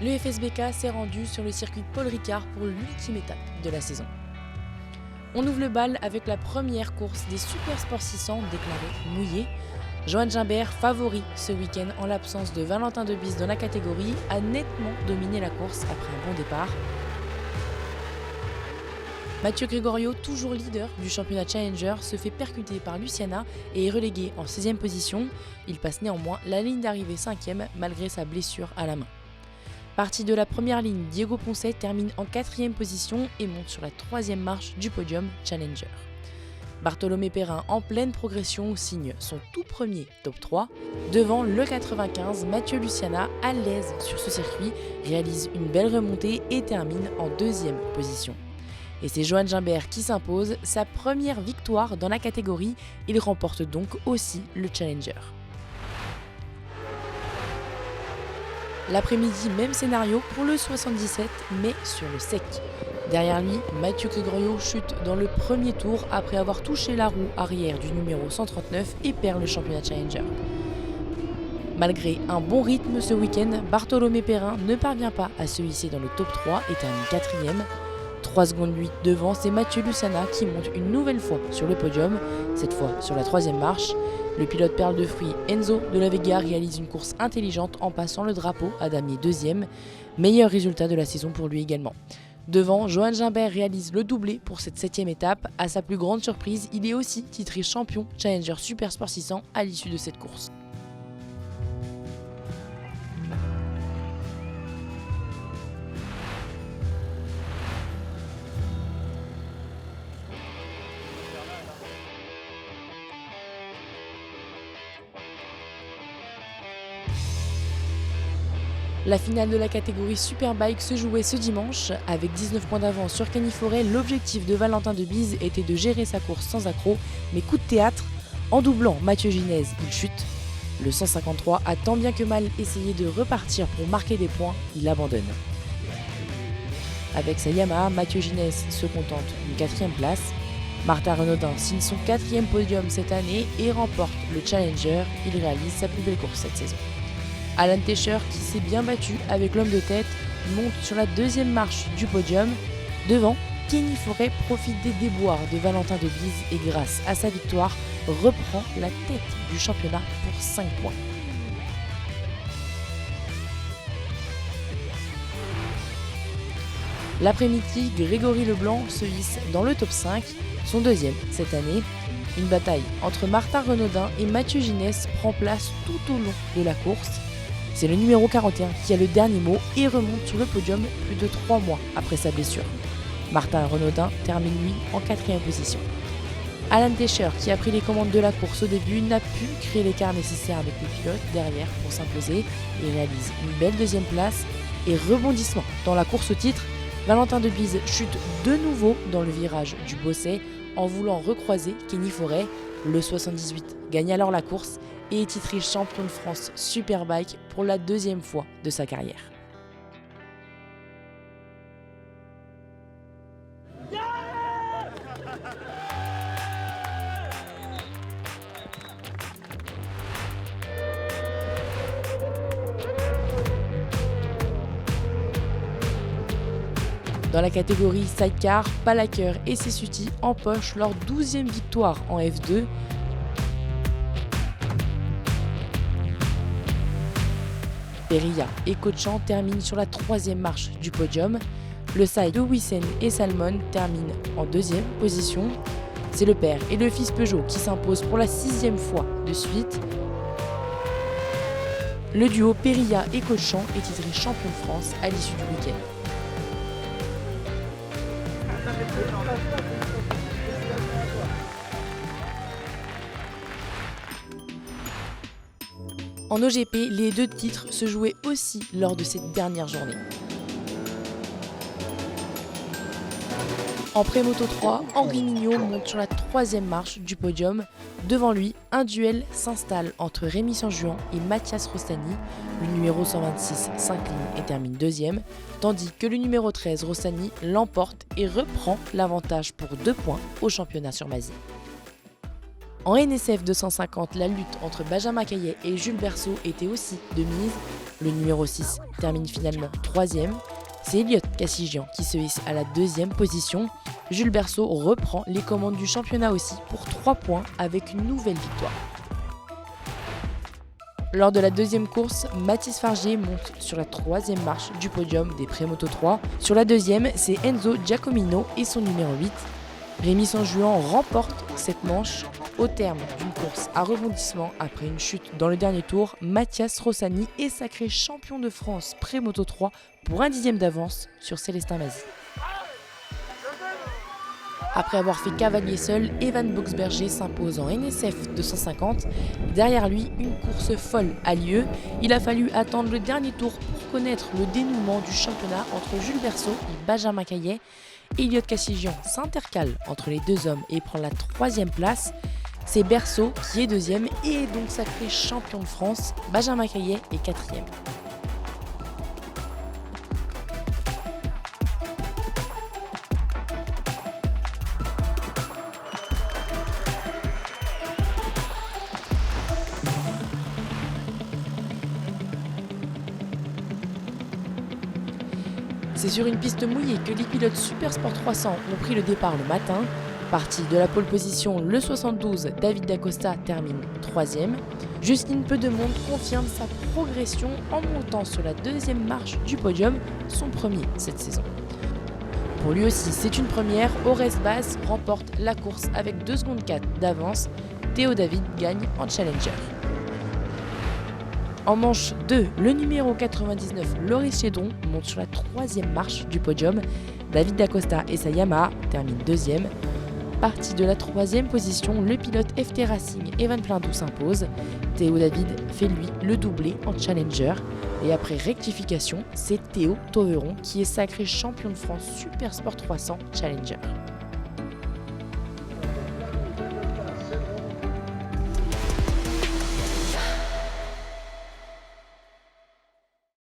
Le FSBK s'est rendu sur le circuit Paul Ricard pour l'ultime étape de la saison. On ouvre le bal avec la première course des Super Sport 600 déclarée mouillée. Johan Gimbert, favori ce week-end en l'absence de Valentin Debise dans la catégorie, a nettement dominé la course après un bon départ. Mathieu Gregorio, toujours leader du championnat Challenger, se fait percuter par Luciana et est relégué en 16e position. Il passe néanmoins la ligne d'arrivée 5e malgré sa blessure à la main. Parti de la première ligne, Diego Poncet termine en 4e position et monte sur la 3e marche du podium Challenger. Bartholomé Perrin, en pleine progression, signe son tout premier top 3. Devant le 95, Mathieu Luciana, à l'aise sur ce circuit, réalise une belle remontée et termine en 2e position. Et c'est Johan Gimbert qui s'impose, sa première victoire dans la catégorie. Il remporte donc aussi le Challenger. L'après-midi, même scénario pour le 77, mais sur le sec. Derrière lui, Mathieu Gregorio chute dans le premier tour après avoir touché la roue arrière du numéro 139 et perd le championnat Challenger. Malgré un bon rythme ce week-end, Bartholomé Perrin ne parvient pas à se hisser dans le top 3 et termine 4e. 3 secondes 8 devant, c'est Mathieu Luciana qui monte une nouvelle fois sur le podium, cette fois sur la 3e marche. Le pilote perle de fruits Enzo de la Vega réalise une course intelligente en passant le drapeau à damier 2e. Meilleur résultat de la saison pour lui également. Devant, Johan Gimbert réalise le doublé pour cette 7e étape. À sa plus grande surprise, il est aussi titré champion Challenger Super Sport 600 à l'issue de cette course. La finale de la catégorie Superbike se jouait ce dimanche. Avec 19 points d'avance sur Kenny Forêt, l'objectif de Valentin Debise était de gérer sa course sans accroc, mais coup de théâtre, en doublant Mathieu Ginez, il chute. Le 153 a tant bien que mal essayé de repartir pour marquer des points, il abandonne. Avec sa Yamaha, Mathieu Ginez se contente d'une 4e place. Martin Renaudin signe son 4e podium cette année et remporte le Challenger. Il réalise sa plus belle course cette saison. Alan Tescher, qui s'est bien battu avec l'homme de tête, monte sur la 2e marche du podium. Devant, Kenny Forêt profite des déboires de Valentin Debise et grâce à sa victoire, reprend la tête du championnat pour 5 points. L'après-midi, Grégory Leblanc se hisse dans le top 5, son 2e cette année. Une bataille entre Martin Renaudin et Mathieu Ginez prend place tout au long de la course. C'est le numéro 41 qui a le dernier mot et remonte sur le podium plus de 3 mois après sa blessure. Martin Renaudin termine lui en 4e position. Alan Tescher, qui a pris les commandes de la course au début, n'a pu créer l'écart nécessaire avec les pilotes derrière pour s'imposer et réalise une belle 2e place et rebondissement dans la course au titre. Valentin Debise chute de nouveau dans le virage du Bosset en voulant recroiser Kenny Forêt. Le 78 gagne alors la course et est titré champion de France Superbike pour la 2e fois de sa carrière. Dans la catégorie Sidecar, Palaker et Sessuti empochent leur 12e victoire en F2. Perilla et Cochan terminent sur la 3e marche du podium. Le side de Wissen et Salmon terminent en 2e position. C'est le père et le fils Peugeot qui s'imposent pour la 6e fois de suite. Le duo Perilla et Cochan est titré champion de France à l'issue du week-end. En OGP, les 2 titres se jouaient aussi lors de cette dernière journée. En pré-moto 3, Henri Mignot monte sur la 3e marche du podium. Devant lui, un duel s'installe entre Rémi Sanjuan et Mathias Rossani. Le numéro 126 s'incline et termine deuxième, tandis que le numéro 13 Rossani l'emporte et reprend l'avantage pour 2 points au championnat sur Mazis. En NSF 250, la lutte entre Benjamin Caillet et Jules Berceau était aussi de mise. Le numéro 6 termine finalement troisième. C'est Elliot Cassigian qui se hisse à la deuxième position. Jules Berceau reprend les commandes du championnat aussi pour 3 points avec une nouvelle victoire. Lors de la deuxième course, Mathis Fargier monte sur la troisième marche du podium des Prémoto 3. Sur la deuxième, c'est Enzo Giacomino et son numéro 8. Rémi Sanjuan remporte cette manche au terme d'une course à rebondissement après une chute dans le dernier tour. Mathias Rossani est sacré champion de France Prémoto 3 pour un 10e d'avance sur Célestin Mazis. Après avoir fait cavalier seul, Evan Boxberger s'impose en NSF 250. Derrière lui, une course folle a lieu. Il a fallu attendre le dernier tour pour connaître le dénouement du championnat entre Jules Berceau et Benjamin Caillet. Elliot Cassigian s'intercale entre les deux hommes et prend la troisième place. C'est Berceau qui est deuxième et est donc sacré champion de France. Benjamin Caillet est quatrième. C'est sur une piste mouillée que les pilotes Super Sport 300 ont pris le départ le matin. Parti de la pole position, le 72, David Dacosta termine 3e. Justine Pedemonde confirme sa progression en montant sur la deuxième marche du podium, son premier cette saison. Pour lui aussi, c'est une première. Ores Bass remporte la course avec 2 secondes 4 d'avance. Théo David gagne en Challenger. En manche 2, le numéro 99, Loris Chédron, monte sur la troisième marche du podium. David Dacosta et sa Yamaha terminent deuxième. Parti de la troisième position, le pilote FT Racing Evan Plindou s'impose. Théo David fait lui le doublé en Challenger. Et après rectification, c'est Théo Tauveron qui est sacré champion de France Super Sport 300 Challenger.